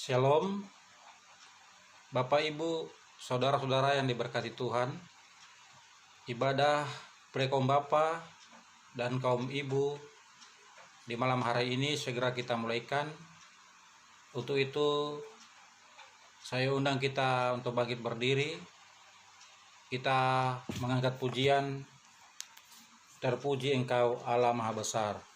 Shalom, Bapak Ibu, saudara-saudara yang diberkati Tuhan. Ibadah pre-kaum Bapak dan kaum Ibu di malam hari ini segera kita mulaikan. Untuk itu saya undang kita untuk bangkit berdiri. Kita mengangkat pujian, terpuji Engkau Allah Maha Besar.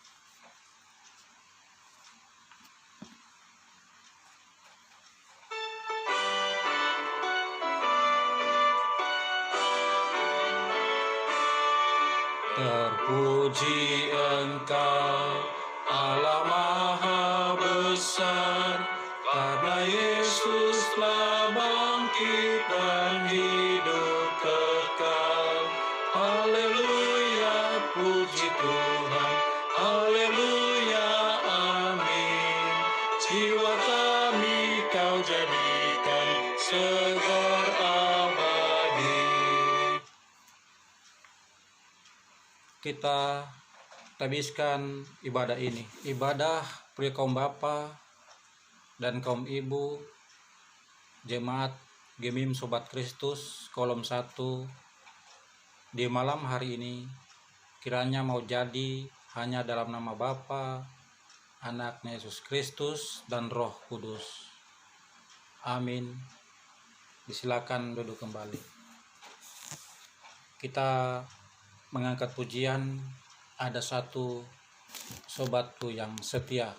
Terpuji Engkau Allah Maha Besar, karena Yesus telah bangkit dan hidup kekal. Haleluya, puji Tuhan. Haleluya, amin. Jiwa kami Kau jadikan segar abadi. Kita habiskan ibadah ini, ibadah pria kaum Bapa dan kaum Ibu Jemaat Gemim Sobat Kristus kolom 1 di malam hari ini. Kiranya mau jadi hanya dalam nama Bapa, Anaknya Yesus Kristus dan Roh Kudus. Amin. Disilakan duduk kembali. Kita mengangkat pujian, ada satu sobatku yang setia.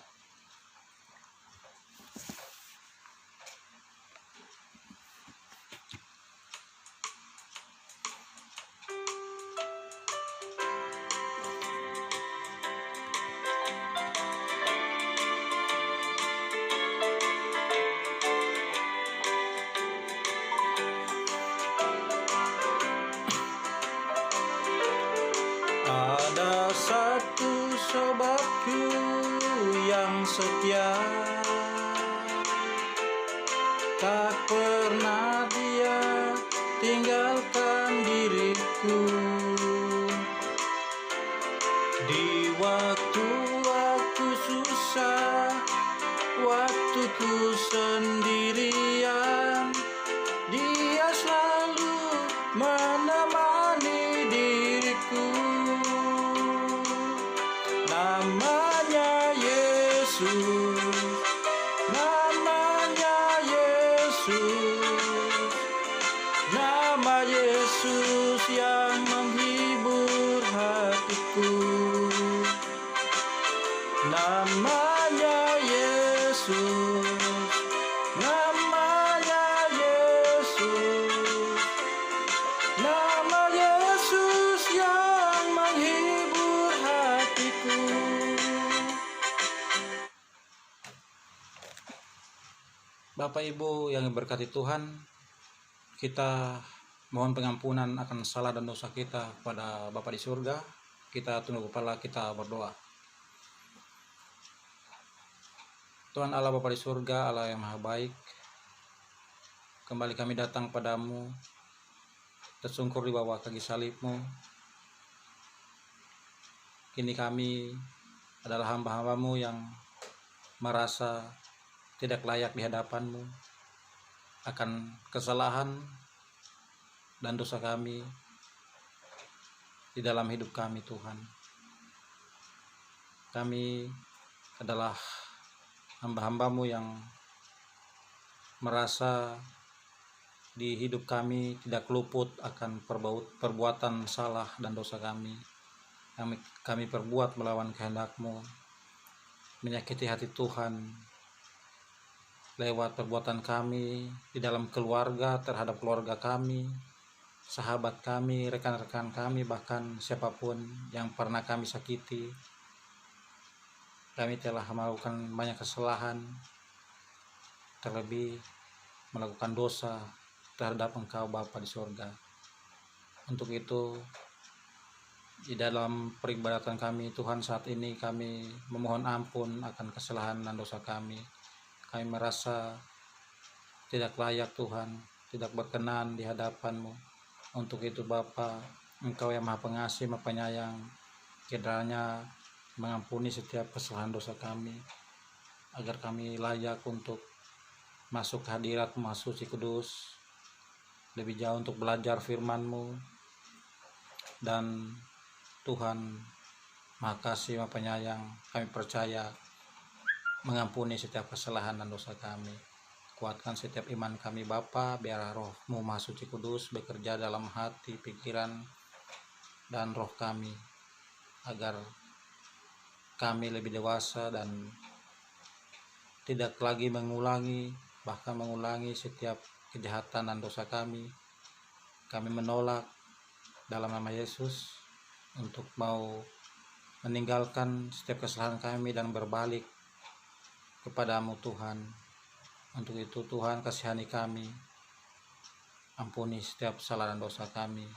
Ada satu sobatku yang setia, tak pernah dia tinggalkan diriku. Di waktu-waktu susah, waktuku sendirian, dia selalu menemani diriku. Namanya Yesus, namanya Yesus, nama Yesus yang menghibur hatiku. Namanya Yesus, namanya Yesus, nama Yesus yang menghibur hatiku. Bapak Ibu yang diberkati Tuhan, kita mohon pengampunan akan salah dan dosa kita pada Bapa di surga. Kita tunduk kepala, kita berdoa. Tuhan Allah Bapa di surga, Allah yang maha baik, kembali kami datang padamu, tersungkur di bawah kaki salib-Mu. Kini kami adalah hamba-hamba-Mu yang merasa tidak layak di hadapan-Mu akan kesalahan dan dosa kami di dalam hidup kami. Tuhan, kami adalah hamba-hamba-Mu yang merasa di hidup kami tidak luput akan perbuatan salah dan dosa kami. Kami perbuat melawan kehendak-Mu, menyakiti hati Tuhan lewat perbuatan kami di dalam keluarga, terhadap keluarga kami, sahabat kami, rekan-rekan kami, bahkan siapapun yang pernah kami sakiti. Kami telah melakukan banyak kesalahan, terlebih melakukan dosa terhadap Engkau Bapa di surga. Untuk itu, di dalam peribadatan kami Tuhan saat ini, kami memohon ampun akan kesalahan dan dosa kami. Kami merasa tidak layak Tuhan, tidak berkenan di hadapan-Mu. Untuk itu Bapa, Engkau yang maha pengasih, maha penyayang, kiranya mengampuni setiap kesalahan dosa kami, agar kami layak untuk masuk ke hadirat-Mu Maha Suci Kudus, lebih jauh untuk belajar firman-Mu. Dan Tuhan Maha Kasih, Maha Penyayang, kami percaya mengampuni setiap kesalahan dan dosa kami. Kuatkan setiap iman kami Bapa, biar Roh-Mu Maha Suci Kudus bekerja dalam hati, pikiran, dan roh kami, agar kami lebih dewasa dan tidak lagi bahkan mengulangi setiap kejahatan dan dosa kami. Kami menolak dalam nama Yesus untuk mau meninggalkan setiap kesalahan kami dan berbalik kepadamu Tuhan. Untuk itu Tuhan, kasihani kami, ampuni setiap kesalahan dan dosa kami.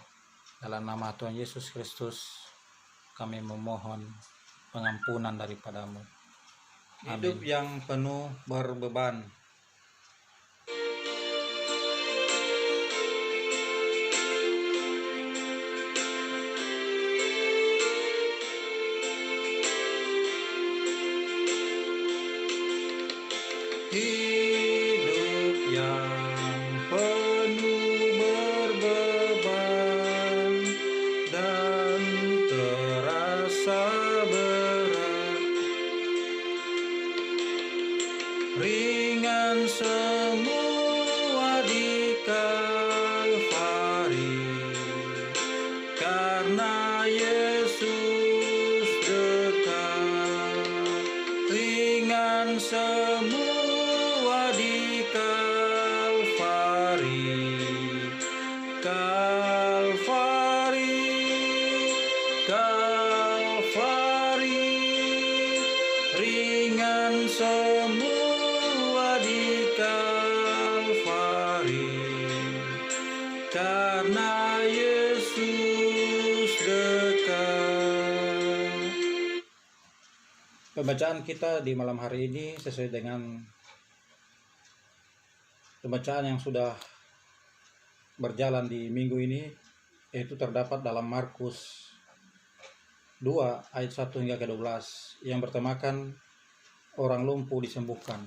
Dalam nama Tuhan Yesus Kristus kami memohon pengampunan daripadamu. Amin. Hidup yang penuh berbeban. Hidup yang penuh berbeban dan terasa berat, ringan semua di Kalvari, karena Yesus dekat. Ringan semua di Kalvari, Kalvari, Kalvari. Ringan semua di Kalvari, karena Yesus dekat. Pembacaan kita di malam hari ini sesuai dengan pembacaan yang sudah berjalan di minggu ini, yaitu terdapat dalam Markus 2 ayat 1 hingga ke-12 yang bertemakan orang lumpuh disembuhkan.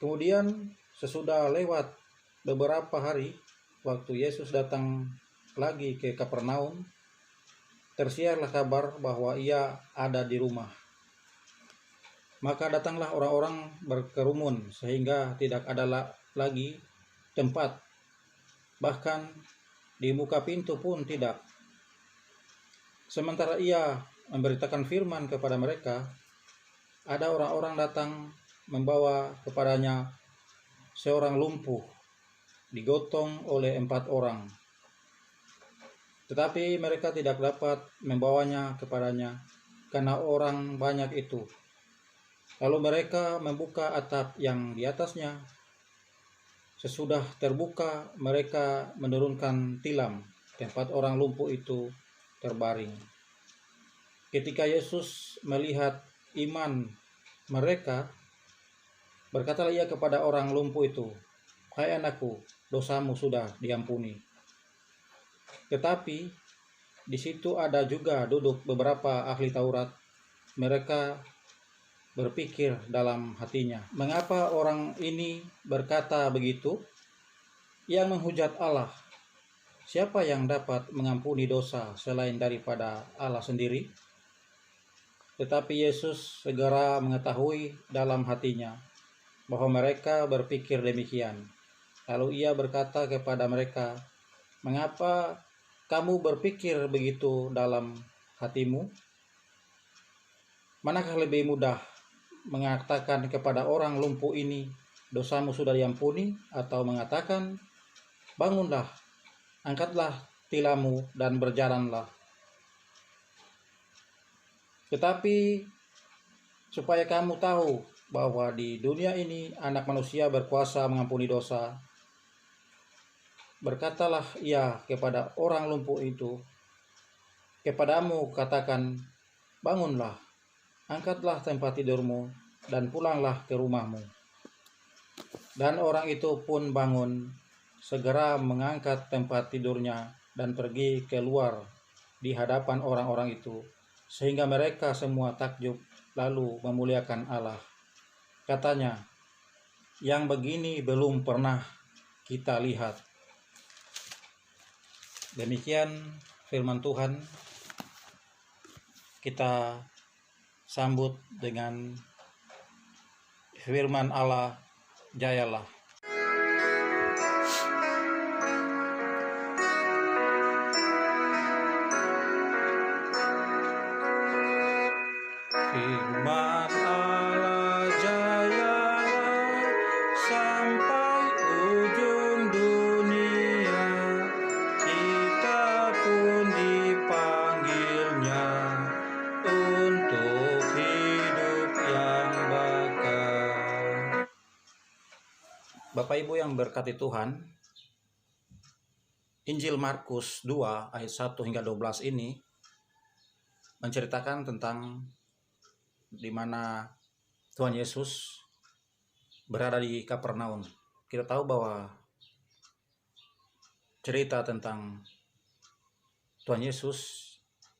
Kemudian sesudah lewat beberapa hari, waktu Yesus datang lagi ke Kapernaum, tersiarlah kabar bahwa ia ada di rumah. Maka datanglah orang-orang berkerumun sehingga tidak ada lagi tempat, bahkan di muka pintu pun tidak. Sementara ia memberitakan firman kepada mereka, ada orang-orang datang membawa kepadanya seorang lumpuh, digotong oleh 4 orang. Tetapi mereka tidak dapat membawanya kepadanya karena orang banyak itu. Lalu mereka membuka atap yang di atasnya. Sesudah terbuka, mereka menurunkan tilam tempat orang lumpuh itu terbaring. Ketika Yesus melihat iman mereka, berkatalah ia kepada orang lumpuh itu, "Hai anakku, dosamu sudah diampuni." Tetapi di situ ada juga duduk beberapa ahli Taurat. Mereka berpikir dalam hatinya, "Mengapa orang ini berkata begitu? Yang menghujat Allah. Siapa yang dapat mengampuni dosa selain daripada Allah sendiri?" Tetapi Yesus segera mengetahui dalam hatinya bahwa mereka berpikir demikian. Lalu ia berkata kepada mereka, "Mengapa kamu berpikir begitu dalam hatimu? Manakah lebih mudah mengatakan kepada orang lumpuh ini, 'Dosamu sudah diampuni,' atau mengatakan, 'Bangunlah, angkatlah tilammu dan berjalanlah'? Tetapi supaya kamu tahu bahwa di dunia ini Anak Manusia berkuasa mengampuni dosa, berkatalah ia kepada orang lumpuh itu, 'Kepadamu katakan, bangunlah, angkatlah tempat tidurmu, dan pulanglah ke rumahmu.' Dan orang itu pun bangun, segera mengangkat tempat tidurnya, dan pergi keluar di hadapan orang-orang itu, sehingga mereka semua takjub lalu memuliakan Allah. Katanya, yang begini belum pernah kita lihat. Demikian firman Tuhan. Kita sambut dengan firman Allah, jayalah. Firman Allah, jayalah sampai ujung dunia. Kita pun dipanggilnya untuk hidup yang bakal. Bapak Ibu yang berkati Tuhan, Injil Markus 2 ayat 1 hingga 12 ini menceritakan tentang di mana Tuhan Yesus berada di Kapernaum. Kita tahu bahwa cerita tentang Tuhan Yesus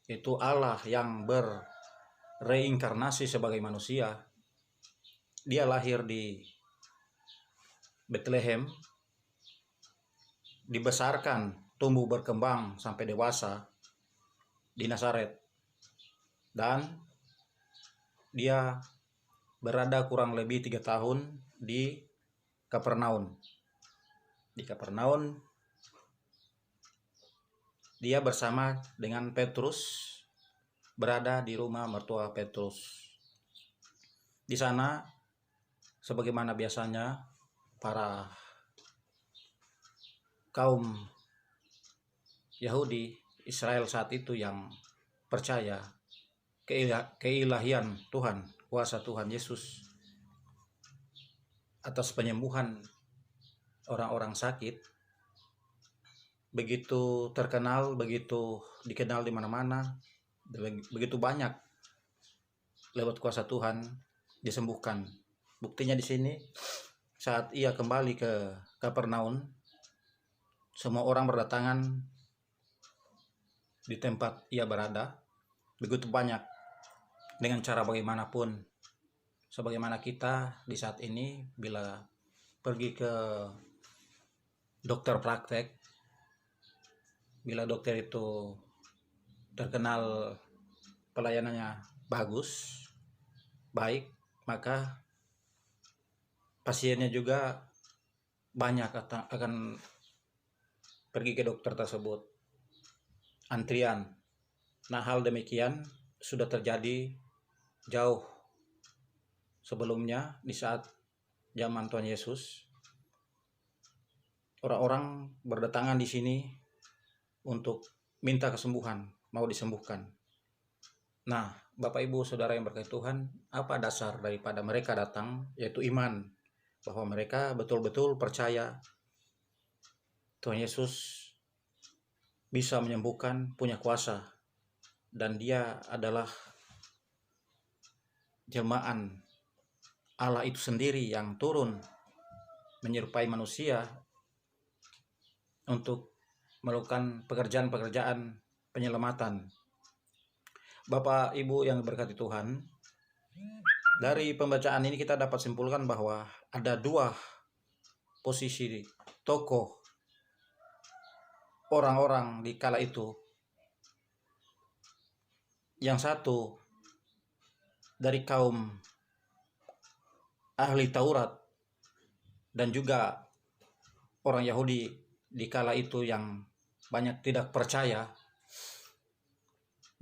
itu Allah yang berreinkarnasi sebagai manusia. Dia lahir di Bethlehem, dibesarkan, tumbuh berkembang sampai dewasa di Nazaret, dan dia berada kurang lebih 3 tahun di Kapernaum. Di Kapernaum dia bersama dengan Petrus berada di rumah mertua Petrus. Di sana, sebagaimana biasanya, para kaum Yahudi Israel saat itu yang percaya keilahian Tuhan, kuasa Tuhan Yesus atas penyembuhan orang-orang sakit, begitu terkenal, begitu dikenal di mana-mana, begitu banyak lewat kuasa Tuhan disembuhkan. Buktinya di sini, saat ia kembali ke Kapernaum, semua orang berdatangan di tempat ia berada, begitu banyak, dengan cara bagaimanapun. Sebagaimana kita di saat ini, bila pergi ke dokter praktek, bila dokter itu terkenal pelayanannya bagus, baik, maka pasiennya juga banyak akan pergi ke dokter tersebut. Antrian. Nah, hal demikian sudah terjadi jauh sebelumnya. Di saat zaman Tuhan Yesus, orang-orang berdatangan di sini untuk minta kesembuhan, mau disembuhkan. Nah, Bapak Ibu Saudara yang berkati Tuhan, apa dasar daripada mereka datang? Yaitu iman, bahwa mereka betul-betul percaya Tuhan Yesus bisa menyembuhkan, punya kuasa, dan dia adalah jelmaan Allah itu sendiri yang turun menyerupai manusia untuk melakukan pekerjaan-pekerjaan penyelamatan. Bapak Ibu yang berkati Tuhan, dari pembacaan ini kita dapat simpulkan bahwa ada 2 posisi tokoh orang-orang di kala itu. Yang satu dari kaum ahli Taurat dan juga orang Yahudi di kala itu yang banyak tidak percaya.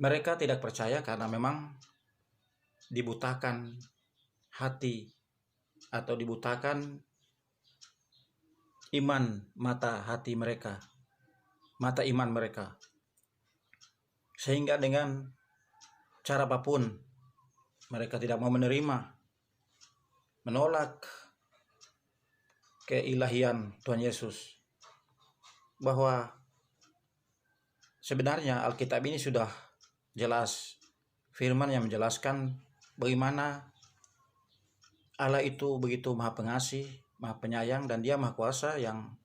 Mereka tidak percaya karena memang dibutakan hati atau dibutakan iman mata hati mereka, mata iman mereka, sehingga dengan cara apapun mereka tidak mau menerima, menolak keilahian Tuhan Yesus. Bahwa sebenarnya Alkitab ini sudah jelas, firman yang menjelaskan bagaimana Allah itu begitu maha pengasih, maha penyayang, dan dia maha kuasa, yang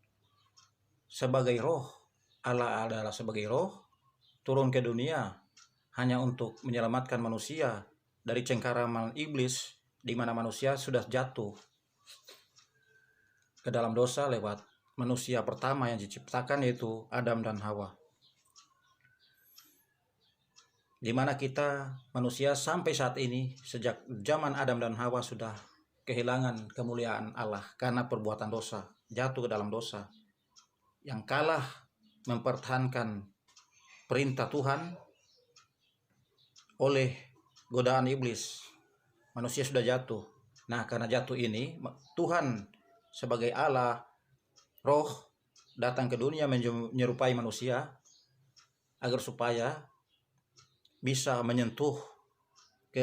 sebagai roh, Allah adalah sebagai roh, turun ke dunia hanya untuk menyelamatkan manusia dari cengkeraman iblis, di mana manusia sudah jatuh ke dalam dosa lewat manusia pertama yang diciptakan, yaitu Adam dan Hawa. Di mana kita manusia sampai saat ini, sejak zaman Adam dan Hawa, sudah kehilangan kemuliaan Allah karena perbuatan dosa, jatuh ke dalam dosa. Yang kalah mempertahankan perintah Tuhan oleh godaan iblis, manusia sudah jatuh. Nah, karena jatuh ini, Tuhan sebagai Allah Roh datang ke dunia menyerupai manusia agar supaya bisa menyentuh ke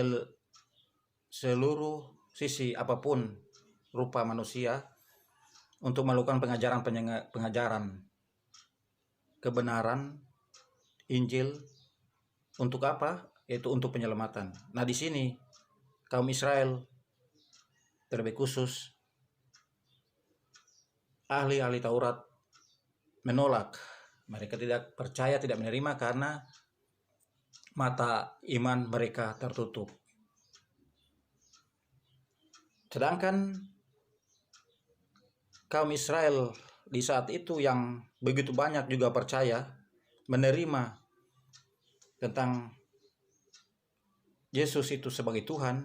seluruh sisi apapun rupa manusia untuk melakukan pengajaran kebenaran Injil. Untuk apa? Yaitu untuk penyelamatan. Nah, di sini kaum Israel, terlebih khusus ahli-ahli Taurat, menolak. Mereka tidak percaya, tidak menerima karena mata iman mereka tertutup. Sedangkan kaum Israel di saat itu yang begitu banyak juga percaya, menerima tentang Yesus itu sebagai Tuhan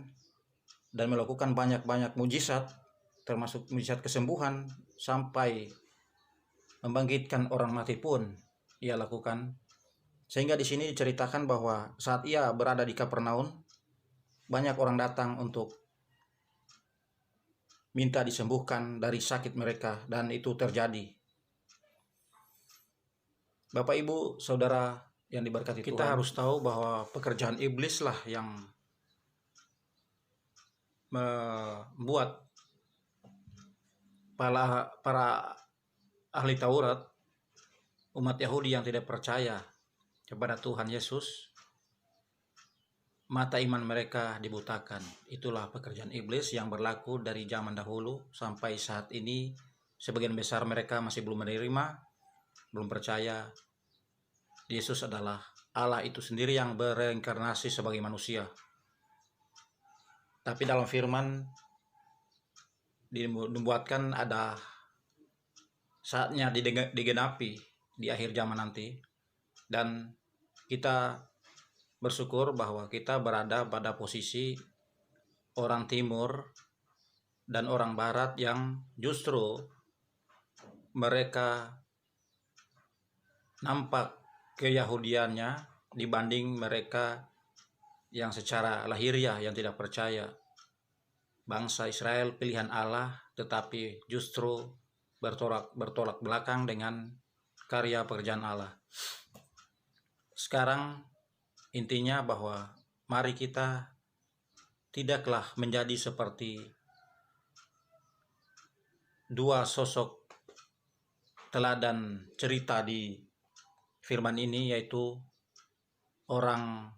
dan melakukan banyak-banyak mujizat, termasuk mujizat kesembuhan, sampai membangkitkan orang mati pun ia lakukan. Sehingga di sini diceritakan bahwa saat ia berada di Kapernaum, banyak orang datang untuk minta disembuhkan dari sakit mereka, dan itu terjadi. Bapak, Ibu, Saudara yang diberkati Tuhan, kita harus tahu bahwa pekerjaan iblis lah yang membuat para ahli Taurat, umat Yahudi yang tidak percaya kepada Tuhan Yesus, mata iman mereka dibutakan. Itulah pekerjaan iblis yang berlaku dari zaman dahulu sampai saat ini. Sebagian besar mereka masih belum menerima, belum percaya Yesus adalah Allah itu sendiri yang bereinkarnasi sebagai manusia. Tapi dalam firman dibuatkan ada saatnya digenapi di akhir zaman nanti. Dan kita bersyukur bahwa kita berada pada posisi orang timur dan orang barat yang justru mereka nampak keyahudiannya dibanding mereka yang secara lahiriah yang tidak percaya. Bangsa Israel pilihan Allah, tetapi justru bertolak belakang dengan karya pekerjaan Allah. Sekarang intinya bahwa mari kita tidaklah menjadi seperti dua sosok teladan cerita di firman ini, yaitu orang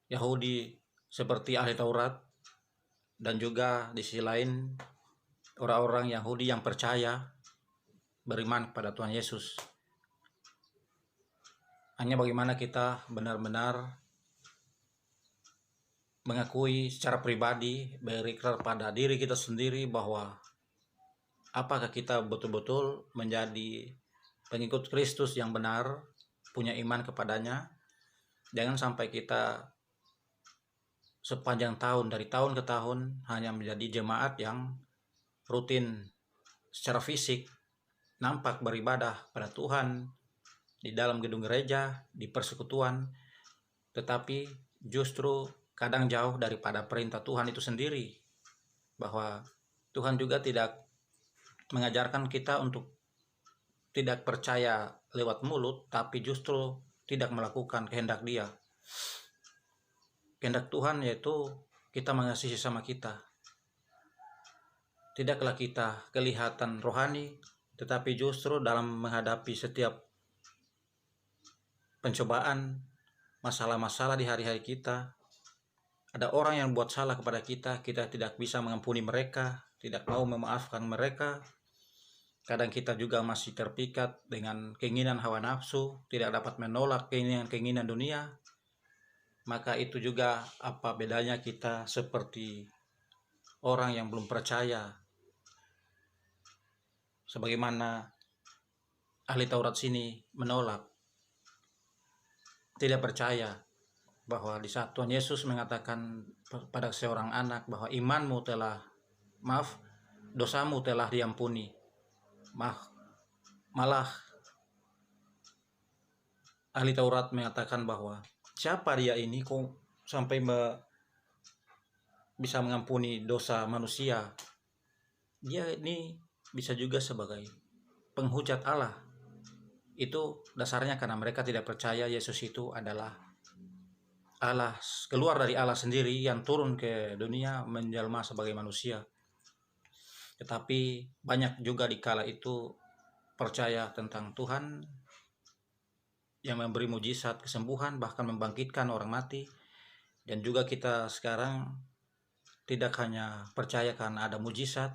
Yahudi seperti ahli Taurat, dan juga di sisi lain orang-orang Yahudi yang percaya, beriman kepada Tuhan Yesus. Hanya bagaimana kita benar-benar mengakui secara pribadi, berikrar pada diri kita sendiri bahwa apakah kita betul-betul menjadi pengikut Kristus yang benar, punya iman kepadanya. Jangan sampai kita sepanjang tahun, dari tahun ke tahun, hanya menjadi jemaat yang rutin secara fisik nampak beribadah pada Tuhan di dalam gedung gereja, di persekutuan, tetapi justru kadang jauh daripada perintah Tuhan itu sendiri, bahwa Tuhan juga tidak mengajarkan kita untuk tidak percaya lewat mulut, tapi justru tidak melakukan kehendak Dia. Kehendak Tuhan yaitu kita mengasihi sesama kita. Tidaklah kita kelihatan rohani, tetapi justru dalam menghadapi setiap pencobaan, masalah-masalah di hari-hari kita, ada orang yang buat salah kepada kita, kita tidak bisa mengampuni mereka, tidak mau memaafkan mereka. Kadang kita juga masih terpikat dengan keinginan hawa nafsu, tidak dapat menolak keinginan dunia. Maka itu juga apa bedanya kita seperti orang yang belum percaya, sebagaimana ahli Taurat sini menolak, tidak percaya bahwa di saat Tuhan Yesus mengatakan pada seorang anak bahwa dosamu telah diampuni, malah ahli Taurat mengatakan bahwa siapa dia ini kok sampai bisa mengampuni dosa manusia. Dia ini bisa juga sebagai penghujat Allah. Itu dasarnya karena mereka tidak percaya Yesus itu adalah Allah, keluar dari Allah sendiri yang turun ke dunia menjelma sebagai manusia. Tetapi banyak juga di kala itu percaya tentang Tuhan yang memberi mujizat, kesembuhan, bahkan membangkitkan orang mati. Dan juga kita sekarang tidak hanya percaya karena ada mujizat,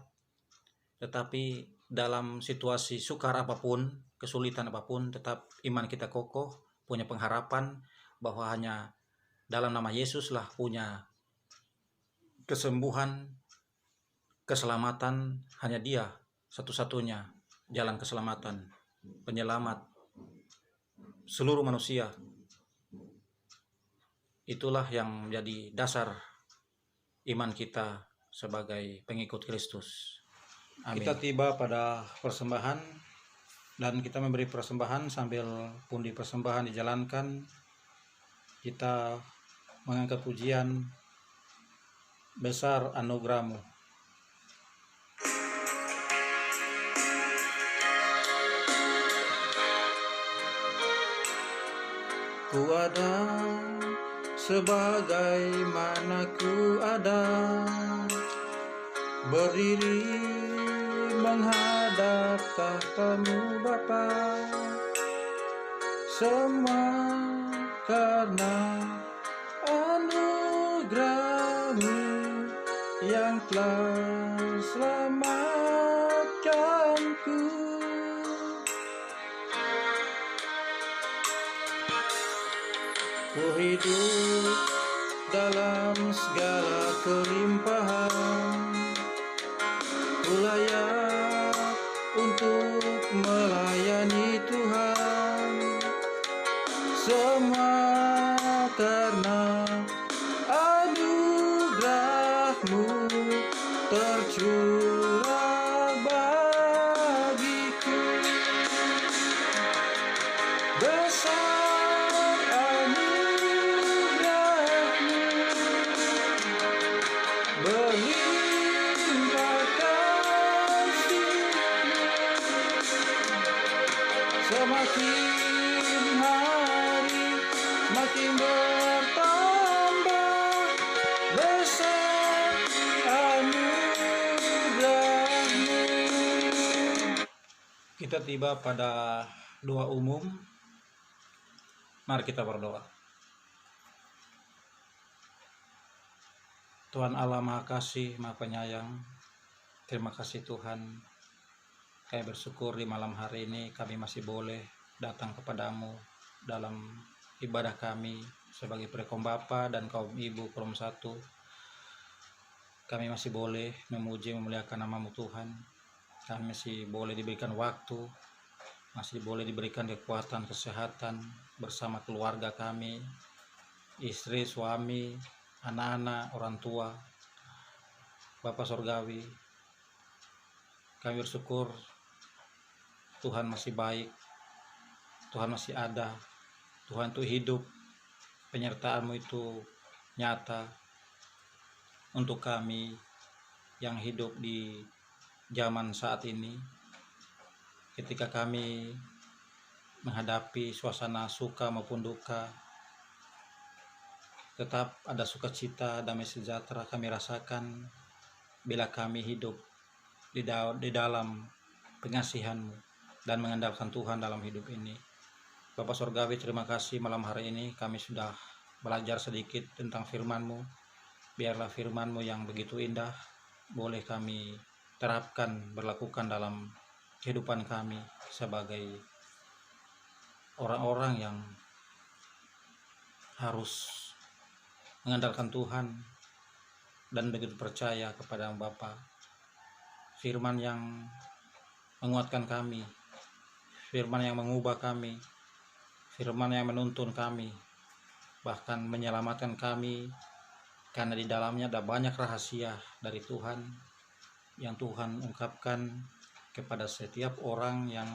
tetapi dalam situasi sukar apapun, kesulitan apapun, tetap iman kita kokoh, punya pengharapan bahwa hanya dalam nama Yesus lah punya kesembuhan, keselamatan, hanya Dia satu-satunya jalan keselamatan, penyelamat seluruh manusia. Itulah yang menjadi dasar iman kita sebagai pengikut Kristus. Amin. Kita tiba pada persembahan dan kita memberi persembahan sambil pundi persembahan dijalankan. Kita mengangkat pujian besar anugerah-Mu. Ku ada sebagaimana ku ada, berdiri menghadap tahta-Mu Bapa, semua karena anugerah-Mu yang telah selamatkanku. Ku hidup dalam segala kelimpahan, ku layak untuk melayani Tuhan, semua karena anugerah-Mu tercurah bagiku. Besar anugerah-Mu, berlimpah kasih-Mu, semakin hari makin bertambah. Besar anugerah-Mu. Kita tiba pada doa umum. Mari kita berdoa. Tuhan Allah Maha Kasih, Maha Penyayang, terima kasih Tuhan. Kami bersyukur di malam hari ini kami masih boleh datang kepadamu dalam ibadah kami sebagai Prekom Bapa dan kaum ibu Kolom 1. Kami masih boleh memuji memuliakan nama-Mu Tuhan. Kami masih boleh diberikan waktu, masih boleh diberikan kekuatan, kesehatan bersama keluarga kami, istri, suami, anak-anak, orang tua, Bapa Sorgawi. Kami bersyukur Tuhan masih baik, Tuhan masih ada, Tuhan itu hidup, penyertaan-Mu itu nyata untuk kami yang hidup di zaman saat ini. Ketika kami menghadapi suasana suka maupun duka, tetap ada sukacita, damai sejahtera kami rasakan bila kami hidup di dalam pengasihan-Mu dan mengandalkan Tuhan dalam hidup ini. Bapak Sorgawi, terima kasih malam hari ini kami sudah belajar sedikit tentang firman-Mu. Biarlah firman-Mu yang begitu indah boleh kami terapkan, berlakukan dalam kehidupan kami sebagai orang-orang yang harus mengandalkan Tuhan dan begitu percaya kepada Bapa. Firman yang menguatkan kami, firman yang mengubah kami, firman yang menuntun kami, bahkan menyelamatkan kami, karena di dalamnya ada banyak rahasia dari Tuhan yang Tuhan ungkapkan kepada setiap orang yang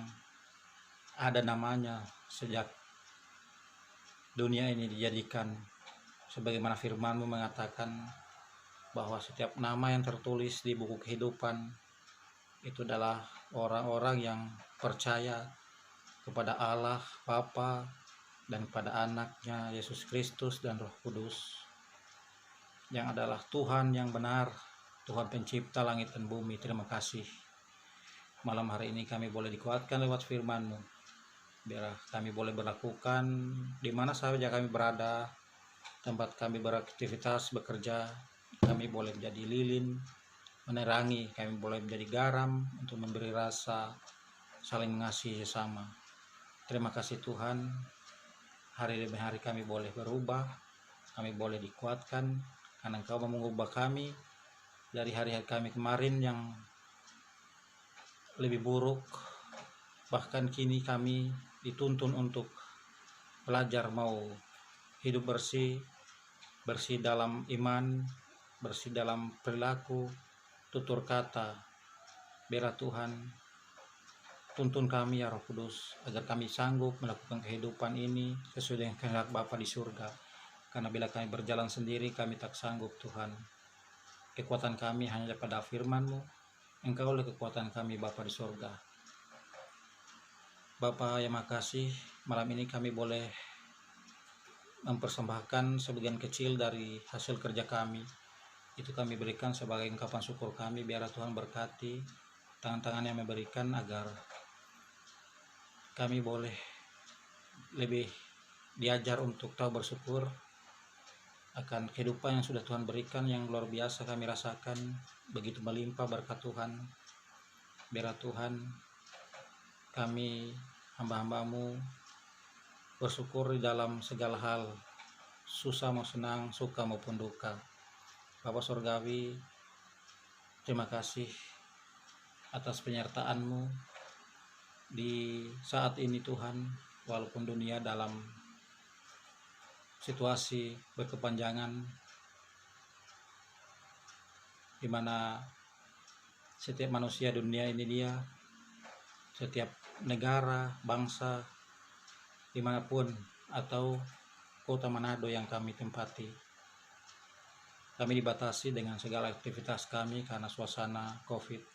ada namanya sejak dunia ini dijadikan. Sebagaimana firman-Mu mengatakan bahwa setiap nama yang tertulis di buku kehidupan itu adalah orang-orang yang percaya kepada Allah Bapa dan kepada anaknya Yesus Kristus dan Roh Kudus, yang adalah Tuhan yang benar, Tuhan pencipta langit dan bumi. Terima kasih. Malam hari ini kami boleh dikuatkan lewat firman-Mu, biar kami boleh berlakukan di mana saja kami berada, tempat kami beraktivitas, bekerja, kami boleh menjadi lilin, menerangi, kami boleh menjadi garam untuk memberi rasa saling mengasihi sesama. Terima kasih Tuhan, hari demi hari kami boleh berubah, kami boleh dikuatkan, karena Engkau mau mengubah kami dari hari-hari kami kemarin yang lebih buruk. Bahkan kini kami dituntun untuk belajar mau hidup bersih, bersih dalam iman, bersih dalam perilaku, tutur kata. Biarlah Tuhan tuntun kami ya Roh Kudus, agar kami sanggup melakukan kehidupan ini sesuai dengan kehendak Bapa di surga. Karena bila kami berjalan sendiri, kami tak sanggup Tuhan. Kekuatan kami hanya daripada firman-Mu. Engkau lah kekuatan kami Bapa di surga. Bapa yang makasih, malam ini kami boleh mempersembahkan sebagian kecil dari hasil kerja kami. Itu kami berikan sebagai ungkapan syukur kami. Biarlah Tuhan berkati tangan-tangan yang memberikan, agar kami boleh lebih diajar untuk tahu bersyukur akan kehidupan yang sudah Tuhan berikan, yang luar biasa kami rasakan, begitu melimpah berkat Tuhan. Biarlah Tuhan kami hamba-hamba-Mu bersyukur di dalam segala hal, susah mau senang, suka maupun duka. Bapa Surgawi, terima kasih atas penyertaan-Mu di saat ini Tuhan, walaupun dunia dalam situasi berkepanjangan, di mana setiap manusia dunia ini dia, setiap negara, bangsa, dimanapun atau kota Manado yang kami tempati, kami dibatasi dengan segala aktivitas kami karena suasana COVID.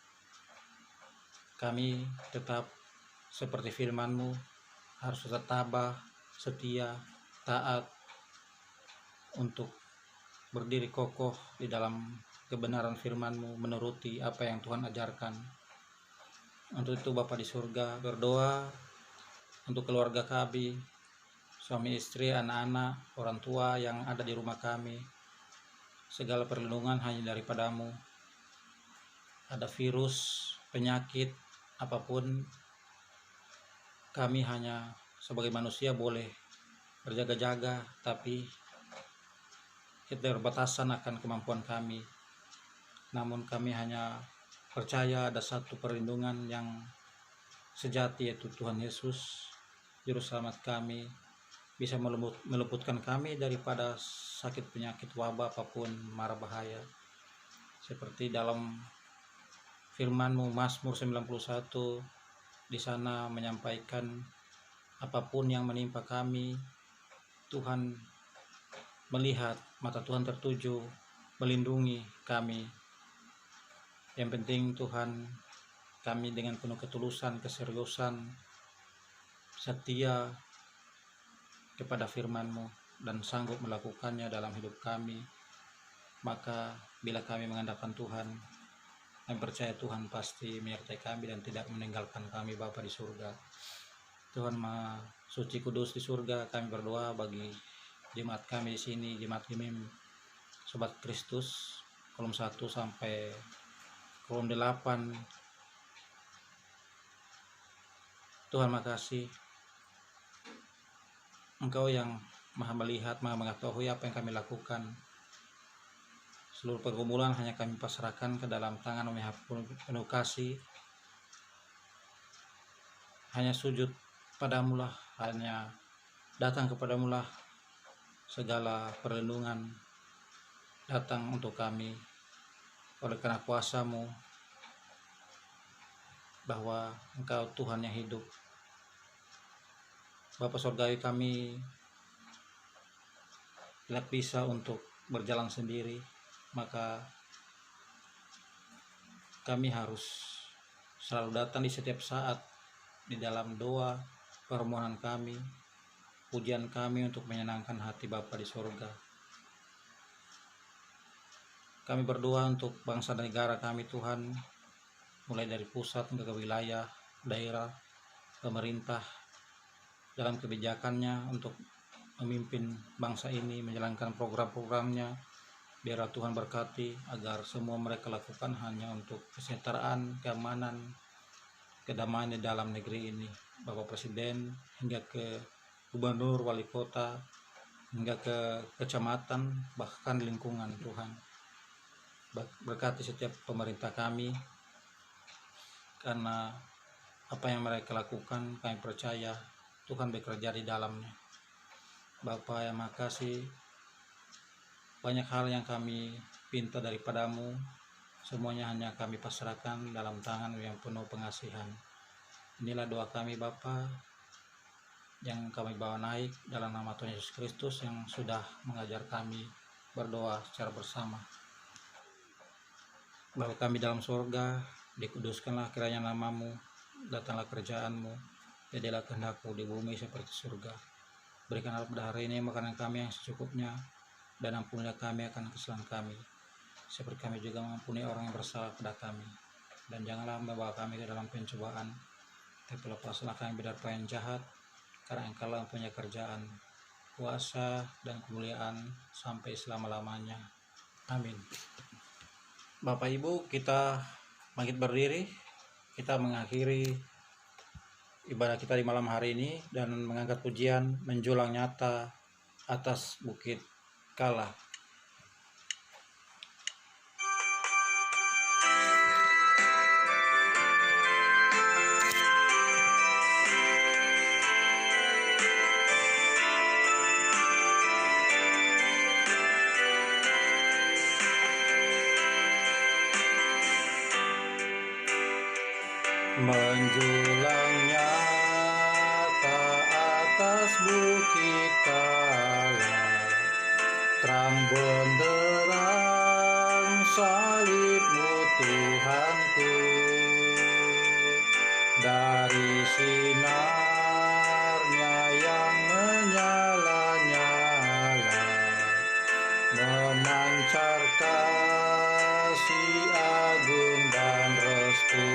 Kami tetap seperti firman-Mu, harus tetap tabah, setia, taat, untuk berdiri kokoh di dalam kebenaran firman-Mu, menuruti apa yang Tuhan ajarkan. Untuk itu Bapa di surga, berdoa untuk keluarga kami, suami istri, anak-anak, orang tua yang ada di rumah kami. Segala perlindungan hanya daripada-Mu. Ada virus, penyakit, apapun, kami hanya sebagai manusia boleh berjaga-jaga, tapi keterbatasan akan kemampuan kami. Namun kami hanya percaya ada satu perlindungan yang sejati, yaitu Tuhan Yesus, Juru Selamat kami, bisa meluputkan kami daripada sakit penyakit wabah apapun, mara bahaya. Seperti dalam firman-Mu Mazmur 91, di sana menyampaikan apapun yang menimpa kami, Tuhan melihat, mata Tuhan tertuju melindungi kami. Yang penting Tuhan, kami dengan penuh ketulusan, keseriusan, setia kepada firman-Mu dan sanggup melakukannya dalam hidup kami. Maka bila kami mengandalkan Tuhan, kami percaya Tuhan pasti menyertai kami dan tidak meninggalkan kami Bapa di surga. Tuhan Maha Suci Kudus di surga, kami berdoa bagi jemaat kami di sini, jemaat Gemim Sobat Kristus, kolom 1 sampai kolom 8. Tuhan makasih, Engkau yang Maha melihat, Maha mengetahui apa yang kami lakukan. Seluruh pergumulan hanya kami pasrahkan ke dalam tangan Om yang penuh kasih. Hanya sujud padamu lah, hanya datang kepadamu lah segala perlindungan datang untuk kami oleh karena kuasa-Mu, bahwa Engkau Tuhan yang hidup. Bapa Surgawi, kami tidak bisa untuk berjalan sendiri, maka kami harus selalu datang di setiap saat di dalam doa, permohonan kami, pujian kami untuk menyenangkan hati Bapa di surga. Kami berdoa untuk bangsa dan negara kami Tuhan, mulai dari pusat hingga ke wilayah, daerah, pemerintah, dalam kebijakannya untuk memimpin bangsa ini, menjalankan program-programnya. Biarlah Tuhan berkati agar semua mereka lakukan hanya untuk kesejahteraan, keamanan, kedamaian di dalam negeri ini. Bapak Presiden hingga ke gubernur, wali kota, hingga ke kecamatan, bahkan lingkungan Tuhan. Berkati setiap pemerintah kami, karena apa yang mereka lakukan kami percaya Tuhan bekerja di dalamnya. Bapa yang makasih, banyak hal yang kami pinta daripadamu, semuanya hanya kami pasrahkan dalam tangan yang penuh pengasihan. Inilah doa kami Bapa, yang kami bawa naik dalam nama Tuhan Yesus Kristus yang sudah mengajar kami berdoa secara bersama. Bapa kami dalam surga, dikuduskanlah kiranya nama-Mu, datanglah kerajaan-Mu, jadilah kehendak-Mu di bumi seperti surga. Berikanlah pada hari ini makanan kami yang secukupnya, dan ampunilah kami akan kesalahan kami, seperti kami juga mengampuni orang yang bersalah pada kami. Dan janganlah membawa kami ke dalam pencobaan, tapi lepaslah kami dari yang jahat, karena Engkau-lah yang punya kerjaan, kuasa, dan kemuliaan sampai selama-lamanya. Amin. Bapak Ibu, kita bangkit berdiri, kita mengakhiri ibadah kita di malam hari ini dan mengangkat pujian menjulang nyata atas bukit Kala. Menjulang nyata atas bukit Kala, terang benderang salib-Mu Tuhanku, dari sinarnya yang menyala-nyala, memancar kasih agung dan restu.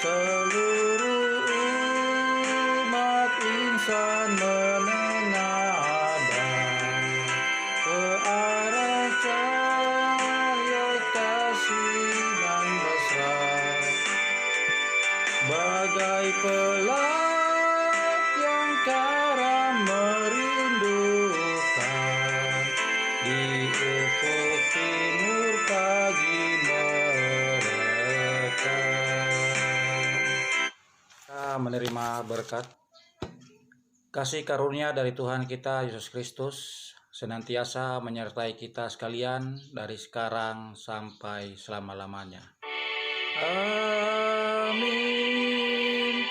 Seluruh umat insan menengadah ke arah cahaya kasih dan mesra, bagai pelat yang karam merindukan di ufuk timur pagi mereka. Menerima berkat kasih karunia dari Tuhan kita Yesus Kristus senantiasa menyertai kita sekalian dari sekarang sampai selama-lamanya. Amin.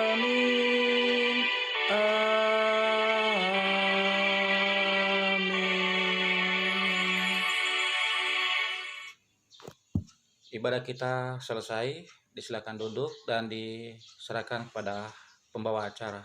Amin. Amin. Ibadah kita selesai. Disilakan duduk dan diserahkan kepada pembawa acara.